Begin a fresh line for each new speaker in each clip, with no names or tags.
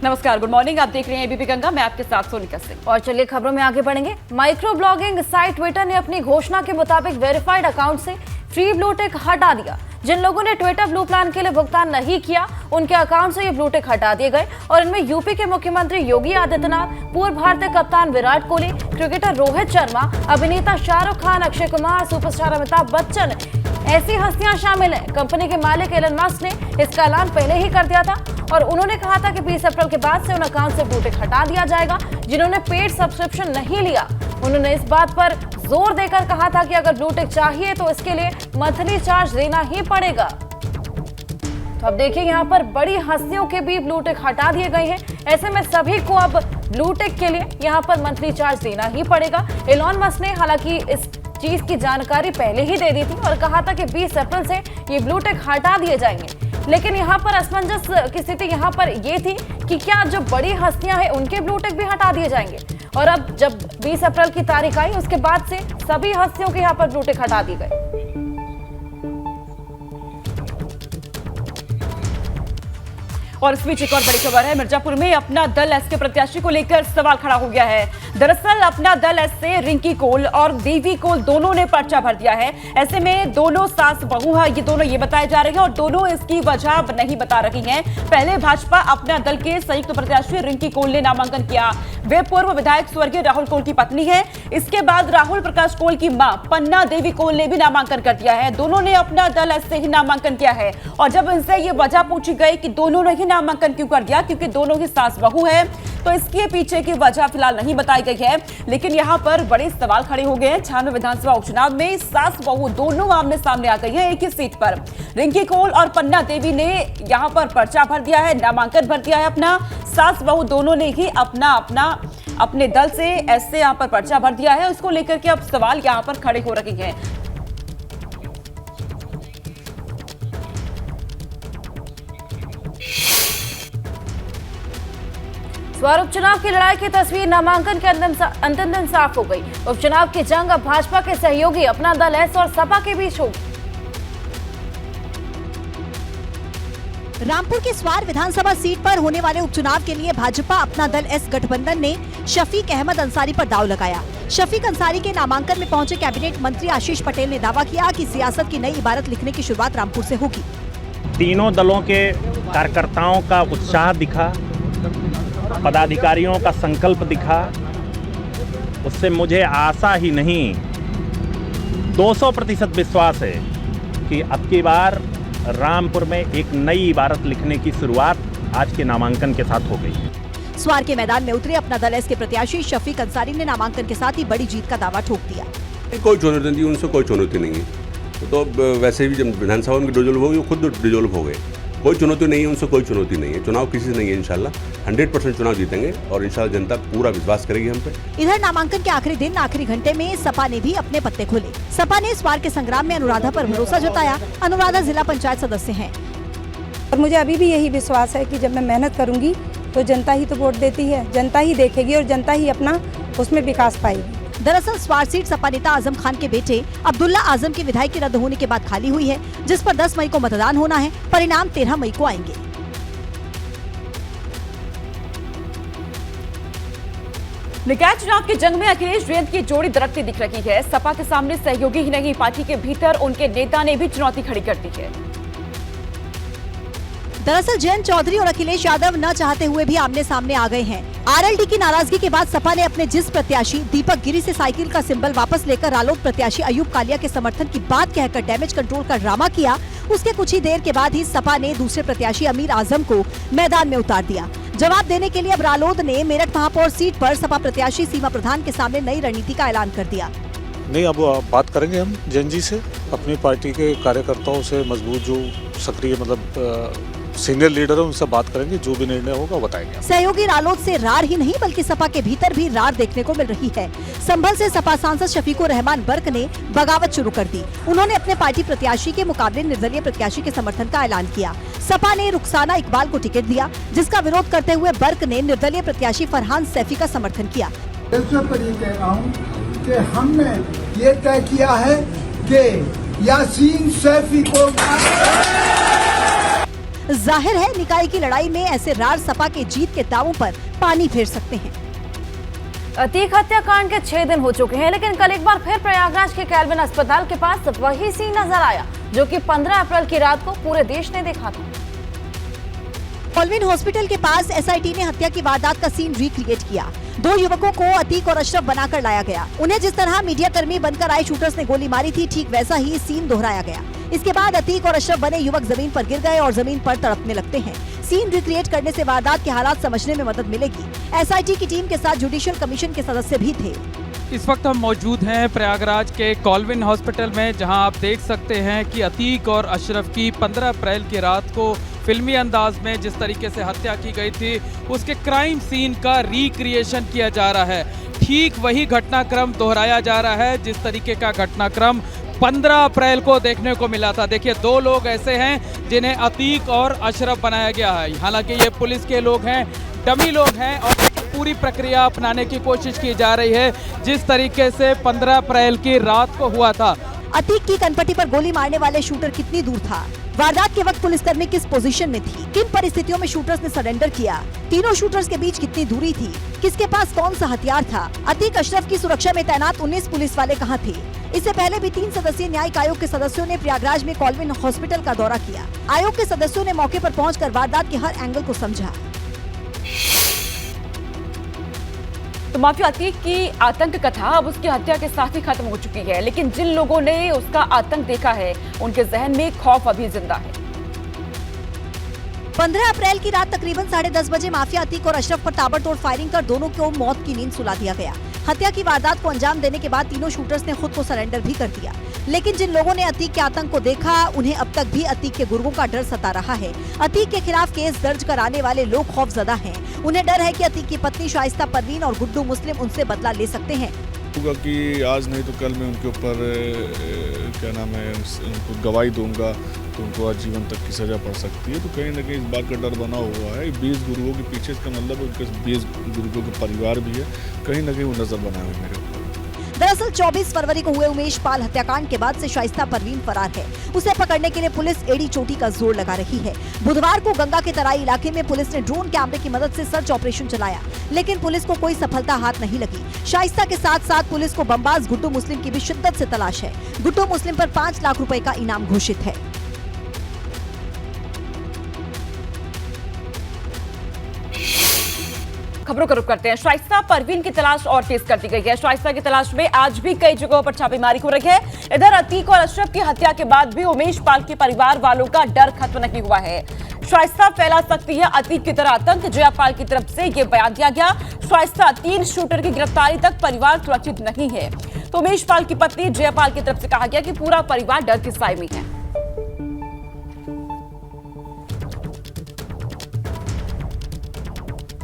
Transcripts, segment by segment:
नमस्कार, good morning. आप देख रहे हैं एबीपी गंगा, मैं आपके साथ सोनिका सिंह।
और चलिए खबरों में आगे बढ़ेंगे। माइक्रो ब्लॉगिंग साइट ट्विटर ने अपनी घोषणा के मुताबिक वेरीफाइड अकाउंट से फ्री ब्लू टिक हटा दिया। जिन लोगों ने ट्विटर ब्लू प्लान के लिए भुगतान नहीं किया, उनके अकाउंट से ये ब्लू टिक हटा दिए गए और इनमें यूपी के मुख्यमंत्री योगी आदित्यनाथ, पूर्व भारतीय कप्तान विराट कोहली, क्रिकेटर रोहित शर्मा, अभिनेता शाहरुख खान, अक्षय कुमार, सुपरस्टार अमिताभ बच्चन, ऐसी हस्तियां शामिल हैं। कंपनी के मालिक एलन मस्क ने इसका ऐलान पहले ही कर दिया था और उन्होंने कहा था कि 20 अप्रैल के बाद से उन अकाउंट से ब्लू टिक हटा दिया जाएगा जिन्होंने पेड सब्सक्रिप्शन नहीं लिया। उन्होंने इस बात पर जोर देकर कहा था कि अगर ब्लू टिक चाहिए तो इसके लिए मंथली चार्ज देना ही पड़ेगा। तो अब देखिए, यहाँ पर बड़ी हस्तियों के भी ब्लू टिक हटा दिए गए हैं। ऐसे में सभी को अब ब्लू टिक के लिए यहाँ पर मंथली चार्ज देना ही पड़ेगा। एलन मस्क ने हालांकि इस चीज की जानकारी पहले ही दे दी थी और कहा था कि 20 अप्रैल से ये ब्लू टिक हटा दिए जाएंगे, लेकिन यहाँ पर असमंजस की स्थिति यहाँ पर ये थी कि क्या जो बड़ी हस्तियां हैं उनके ब्लू टिक भी हटा दिए जाएंगे। और अब जब 20 अप्रैल की तारीख आई, उसके बाद से सभी हस्तियों के यहाँ पर ब्लू टिक हटा दिए गए।
और इस बीच एक और बड़ी खबर है। मिर्जापुर में अपना दल एस के प्रत्याशी को लेकर सवाल खड़ा हो गया है। दरअसल अपना दल एस से रिंकी कोल और देवी कोल दोनों ने पर्चा भर दिया है। ऐसे में दोनों सास बहू है, ये दोनों ये बताए जा रहे हैं और दोनों इसकी वजह नहीं बता रही हैं। पहले भाजपा अपना दल के संयुक्त प्रत्याशी रिंकी कोल ने नामांकन किया। वे पूर्व विधायक स्वर्गीय राहुल कोल की पत्नी है। इसके बाद राहुल प्रकाश कोल की मां पन्ना देवी कोल ने भी नामांकन कर दिया है। दोनों ने अपना दल एस से ही नामांकन किया है और जब इनसे ये वजह पूछी गई कि दोनों ने ही नामांकन क्यों कर दिया, क्योंकि दोनों ही सास बहू है, तो इसके पीछे की वजह फिलहाल नहीं बताई गई है। लेकिन यहां पर बड़े सवाल खड़े हो गए हैं। 96 विधानसभा उपचुनाव में सास बहू दोनों आमने सामने आ गई है एक ही सीट पर। रिंकी कोल और पन्ना देवी ने यहां पर पर्चा भर दिया है, नामांकन भर दिया है अपना। सास बहू दोनों ने ही अपने दल से ऐसे यहां पर पर्चा भर दिया है। उसको लेकर के अब सवाल यहां पर खड़े हो रहे हैं।
उपचुनाव की लड़ाई की तस्वीर नामांकन के अंतिम दिन साफ हो गई। उपचुनाव की जंग अब भाजपा के सहयोगी अपना दल एस और सपा के बीच होगी।
रामपुर की स्वार विधानसभा सीट पर होने वाले उपचुनाव के लिए भाजपा अपना दल एस गठबंधन ने शफीक अहमद अंसारी पर दांव लगाया। शफीक अंसारी के नामांकन में पहुंचे कैबिनेट मंत्री आशीष पटेल ने दावा किया कि सियासत की नई इबारत लिखने की शुरुआत रामपुर से होगी।
तीनों दलों के कार्यकर्ताओं का उत्साह दिखा, पदाधिकारियों का संकल्प दिखा, उससे मुझे आशा ही नहीं 200% विश्वास है कि अब की बार रामपुर में एक नई इबारत लिखने की शुरुआत आज के नामांकन के साथ हो गई।
स्वार के मैदान में उतरे अपना दल एस के प्रत्याशी शफीक अंसारी ने नामांकन के साथ ही बड़ी जीत का दावा ठोक दिया।
कोई चुनौती नहीं, उनसे कोई चुनौती नहीं है। तो वैसे भी जब विधानसभा में डिसॉल्व हो गई, वो खुद डिसॉल्व हो गए। कोई चुनौती नहीं है, उनसे कोई चुनौती नहीं है। चुनाव किसी से नहीं है। इंशाल्लाह 100% चुनाव जीतेंगे और इंशाल्लाह जनता पूरा विश्वास करेगी हम पे।
इधर नामांकन के आखिरी दिन आखिरी घंटे में सपा ने भी अपने पत्ते खोले। सपा ने स्वार के संग्राम में अनुराधा पर भरोसा जताया। अनुराधा जिला पंचायत सदस्य हैं
और मुझे अभी भी यही विश्वास है कि जब मैं मेहनत करूंगी तो जनता ही तो वोट देती है, जनता ही देखेगी और जनता ही अपना उसमें विकास पाएगी।
दरअसल स्वार सीट सपा नेता आजम खान के बेटे अब्दुल्ला आजम की विधायकी रद्द होने के बाद खाली हुई है, जिस पर 10 मई को मतदान होना है। परिणाम 13 मई को आएंगे।
निकाय चुनाव की जंग में अखिलेश जयंत की जोड़ी दरकती दिख रही है। सपा के सामने सहयोगी ही नहीं, पार्टी के भीतर उनके नेता ने भी चुनौती खड़ी कर दी है।
दरअसल जयंत चौधरी और अखिलेश यादव न चाहते हुए भी आमने सामने आ गए हैं। आरएलडी की नाराजगी के बाद सपा ने अपने जिस प्रत्याशी दीपक गिरी से साइकिल का सिंबल वापस लेकर रालोद प्रत्याशी अयूब कालिया के समर्थन की बात कहकर डैमेज कंट्रोल का ड्रामा किया, उसके कुछ ही देर के बाद ही सपा ने दूसरे प्रत्याशी अमीर आजम को मैदान में उतार दिया। जवाब देने के लिए अब रालोद ने मेरठ महापौर सीट पर सपा प्रत्याशी सीमा प्रधान के सामने नई रणनीति का ऐलान कर दिया।
नहीं, अब बात करेंगे हम जैन जी से, अपनी पार्टी के कार्यकर्ताओं से, मजबूत जो सक्रिय सीनियर लीडर है उनसे बात करेंगे, जो भी निर्णय होगा बताएंगे।
सहयोगी रालोद से रार ही नहीं बल्कि सपा के भीतर भी रार देखने को मिल रही है। संभल से सपा सांसद शफीकुर रहमान बर्क ने बगावत शुरू कर दी। उन्होंने अपने पार्टी प्रत्याशी के मुकाबले निर्दलीय प्रत्याशी के समर्थन का ऐलान किया। सपा ने रुखसाना इकबाल को टिकट दिया, जिसका विरोध करते हुए बर्क ने निर्दलीय प्रत्याशी फरहान सैफी का समर्थन किया।
हमने ये तय किया है कि यासीन सैफी को
जाहिर है निकाय की लड़ाई में ऐसे रार सपा के जीत के दावों पर पानी फेर सकते हैं।
अतीक हत्याकांड के 6 दिन हो चुके हैं, लेकिन कल एक बार फिर प्रयागराज के कैल्विन अस्पताल के पास वही सीन नजर आया जो कि 15 अप्रैल की रात को पूरे देश ने देखा था।
कैल्विन हॉस्पिटल के पास एसआईटी ने हत्या की वारदात का सीन रिक्रिएट किया। 2 युवकों को अतीक और अशरफ बनाकर लाया गया। उन्हें जिस तरह मीडिया कर्मी बनकर आए शूटर्स ने गोली मारी थी, ठीक वैसा ही सीन दोहराया गया। इसके बाद अतीक और अशरफ बने युवक जमीन पर गिर गए और जमीन पर तड़पने लगते हैं। सीन रिक्रिएट करने से वारदात के हालात समझने में मदद मिलेगी। एसआईटी की टीम के साथ जुडिशियल कमीशन के सदस्य भी थे।
इस वक्त हम मौजूद हैं प्रयागराज के कैल्विन हॉस्पिटल में, जहां आप देख सकते हैं कि अतीक और अशरफ की 15 अप्रैल की रात को फिल्मी अंदाज में जिस तरीके से हत्या की गई थी, उसके क्राइम सीन का रिक्रिएशन किया जा रहा है। ठीक वही घटनाक्रम दोहराया जा रहा है जिस तरीके का घटनाक्रम 15 अप्रैल को देखने को मिला था। देखिए, 2 लोग ऐसे हैं जिन्हें अतीक और अशरफ बनाया गया है। हालांकि ये पुलिस के लोग हैं, डमी लोग हैं, और पूरी प्रक्रिया अपनाने की कोशिश की जा रही है जिस तरीके से 15 अप्रैल की रात को हुआ था।
अतीक की कनपट्टी पर गोली मारने वाले शूटर कितनी दूर था? वारदात के वक्त पुलिसकर्मी किस पोजीशन में थी? किन परिस्थितियों में शूटर्स ने सरेंडर किया? तीनों शूटर्स के बीच कितनी दूरी थी? किसके पास कौन सा हथियार था? अतीक अशरफ की सुरक्षा में तैनात 19 पुलिस वाले कहां थे? इससे पहले भी 3 सदस्यीय न्यायिक आयोग के सदस्यों ने प्रयागराज में कैल्विन हॉस्पिटल का दौरा किया। आयोग के सदस्यों ने मौके पर पहुंचकर वारदात के हर एंगल को समझा।
तो माफिया अतीक की आतंक कथा अब उसकी हत्या के साथ ही खत्म हो चुकी है, लेकिन जिन लोगों ने उसका आतंक देखा है उनके जहन में खौफ अभी जिंदा है।
15 अप्रैल की रात तकरीबन 10:30 बजे माफिया अतीक और अशरफ पर ताबड़तोड़ फायरिंग कर दोनों को मौत की नींद सुला दिया गया। हत्या की वारदात को अंजाम देने के बाद तीनों शूटर्स ने खुद को सरेंडर भी कर दिया। लेकिन जिन लोगों ने अतीक के आतंक को देखा, उन्हें अब तक भी अतीक के गुर्गों का डर सता रहा है। अतीक के खिलाफ केस दर्ज कराने वाले लोग खौफजदा हैं। उन्हें डर है कि अतीक की पत्नी शाइस्ता परवीन और गुड्डू मुस्लिम उनसे बदला ले सकते हैं।
होगा कि आज नहीं तो कल मैं उनके ऊपर क्या नाम है, उनको गवाही दूंगा तो उनको आजीवन तक की सजा पड़ सकती है। तो कहीं ना कहीं इस बात का डर बना हुआ है। 20 गुरुओं के पीछे, इसका मतलब उनके 20 गुरुओं के परिवार भी है, कहीं ना कहीं वो नजर बना हुआ है मेरे ऊपर।
दरअसल 24 फरवरी को हुए उमेश पाल हत्याकांड के बाद से शाइस्ता परवीन फरार है। उसे पकड़ने के लिए पुलिस एड़ी चोटी का जोर लगा रही है। बुधवार को गंगा के तराई इलाके में पुलिस ने ड्रोन कैमरे की मदद से सर्च ऑपरेशन चलाया, लेकिन पुलिस को कोई सफलता हाथ नहीं लगी। शाइस्ता के साथ साथ पुलिस को बमबाज गुड्डू मुस्लिम की भी शिद्दत से तलाश है। गुड्डू मुस्लिम पर 5 लाख रुपए का इनाम घोषित है।
खबरों का रुख करते हैं। शाइस्ता परवीन की तलाश और तेज कर दी गई है। शाइस्ता की तलाश में आज भी कई जगहों पर छापेमारी हो रही है। इधर अतीक और अशरफ की हत्या के बाद भी उमेश पाल के परिवार वालों का डर खत्म नहीं हुआ है। शाइस्ता फैला सकती है अतीक की तरह आतंक, जयापाल की तरफ से यह बयान दिया गया। शाइस्ता 3 शूटर की गिरफ्तारी तक परिवार सुरक्षित नहीं है। तो उमेश पाल की पत्नी जयापाल की तरफ से कहा गया कि पूरा परिवार डर के साए में है।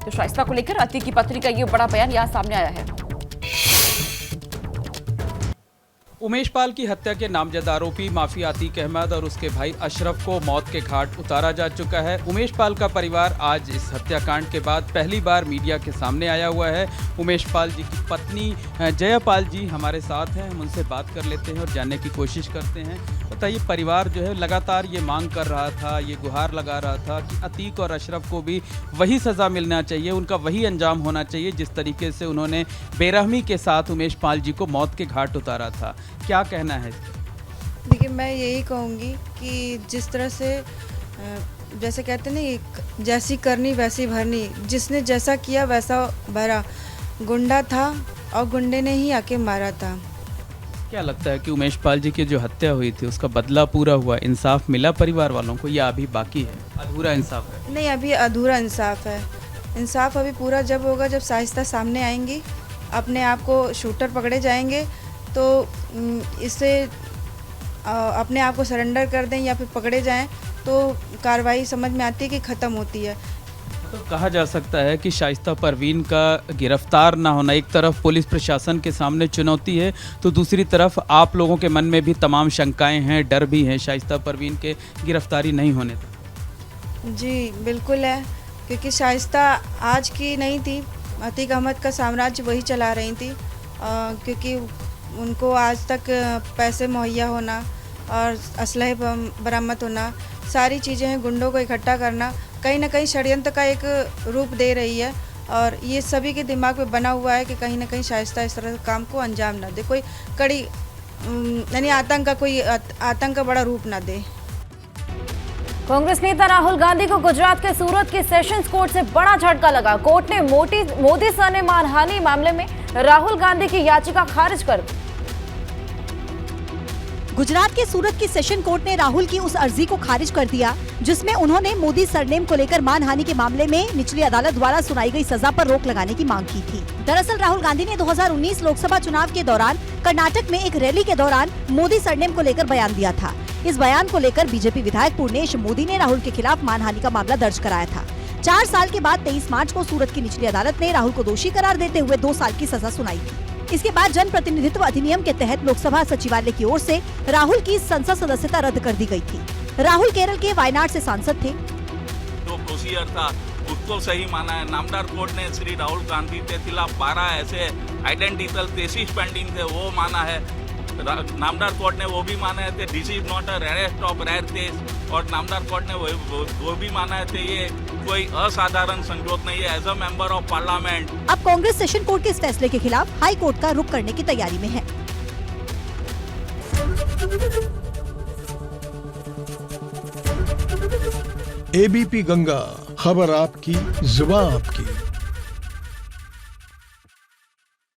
तो शाइस्ता को लेकर अतीक की पत्नी का ये बड़ा बयान यहां सामने आया है।
उमेश पाल की हत्या के नामजद आरोपी माफिया अतीक अहमद और उसके भाई अशरफ को मौत के घाट उतारा जा चुका है। उमेश पाल का परिवार आज इस हत्याकांड के बाद पहली बार मीडिया के सामने आया हुआ है। उमेश पाल जी की पत्नी जयापाल जी हमारे साथ हैं, हम उनसे बात कर लेते हैं और जानने की कोशिश करते हैं। बताइए, परिवार जो है लगातार ये मांग कर रहा था, ये गुहार लगा रहा था कि अतीक और अशरफ को भी वही सज़ा मिलना चाहिए, उनका वही अंजाम होना चाहिए जिस तरीके से उन्होंने बेरहमी के साथ उमेश पाल जी को मौत के घाट उतारा था। क्या कहना है?
देखिए, मैं यही कहूँगी कि जिस तरह से जैसे कहते नहीं, जैसी करनी वैसी भरनी, जिसने जैसा किया वैसा भरा। गुंडा था और गुंडे ने ही आके मारा था।
क्या लगता है कि उमेश पाल जी की जो हत्या हुई थी उसका बदला पूरा हुआ, इंसाफ मिला परिवार वालों को या अभी बाकी है, अधूरा इंसाफ है?
नहीं, अभी अधूरा इंसाफ है। इंसाफ अभी पूरा जब होगा, जब शाइस्ता सामने आएंगी, अपने आप को शूटर पकड़े जाएंगे, तो इससे अपने आप को सरेंडर कर दें या फिर पकड़े जाएं तो कार्रवाई समझ में आती है कि ख़त्म होती है।
तो कहा जा सकता है कि शाइस्ता परवीन का गिरफ्तार ना होना एक तरफ पुलिस प्रशासन के सामने चुनौती है, तो दूसरी तरफ आप लोगों के मन में भी तमाम शंकाएं हैं, डर भी हैं शाइस्ता परवीन के गिरफ्तारी नहीं होने तक।
जी बिल्कुल है, क्योंकि शाइस्ता आज की नहीं थी, अतीक अहमद का साम्राज्य वही चला रही थी। क्योंकि उनको आज तक पैसे मुहैया होना और असलहे बरामद होना सारी चीज़ें हैं, गुंडों को इकट्ठा करना कहीं ना कहीं षड्यंत्र का एक रूप दे रही है। और ये सभी के दिमाग में बना हुआ है कि कहीं ना कहीं शाइस्ता इस तरह के काम को अंजाम ना दे, कोई कड़ी यानी आतंक का बड़ा रूप ना दे।
कांग्रेस नेता राहुल गांधी को गुजरात के सूरत के सेशंस कोर्ट से बड़ा झटका लगा। कोर्ट ने मोदी सरनेम मानहानि मामले में राहुल गांधी की याचिका खारिज कर दी।
गुजरात के सूरत की सेशन कोर्ट ने राहुल की उस अर्जी को खारिज कर दिया जिसमें उन्होंने मोदी सरनेम को लेकर मानहानि के मामले में निचली अदालत द्वारा सुनाई गई सजा पर रोक लगाने की मांग की थी। दरअसल राहुल गांधी ने 2019 लोकसभा चुनाव के दौरान कर्नाटक में एक रैली के दौरान मोदी सरनेम को लेकर बयान दिया था। इस बयान को लेकर बीजेपी विधायक पूर्णेश मोदी ने राहुल के खिलाफ मानहानि का मामला दर्ज कराया था। 4 साल के बाद 23 मार्च को सूरत की निचली अदालत ने राहुल को दोषी करार देते हुए 2 साल की सजा सुनाई थी। इसके बाद जन प्रतिनिधित्व अधिनियम के तहत लोकसभा सचिवालय की ओर से राहुल की संसद सदस्यता रद्द कर दी गई थी। राहुल केरल के वायनाड से सांसद थे।
जो प्रोसीजर था उसको सही माना है। नामदार कोर्ट ने श्री राहुल गांधी के खिलाफ 12 ऐसे आइडेंटिकल केसेस पेंडिंग थे, वो माना है। नामदार कोर्ट ने वो भी माना है this is not a rarest of rare case, और नामदार कोर्ट ने वो भी माना है कि ये कोई असाधारण संजोग नहीं है as a member of parliament.
अब कांग्रेस सेशन कोर्ट के इस फैसले के खिलाफ हाई कोर्ट का रुख करने की तैयारी में है।
एबीपी गंगा, खबर आपकी, जुबान आपकी।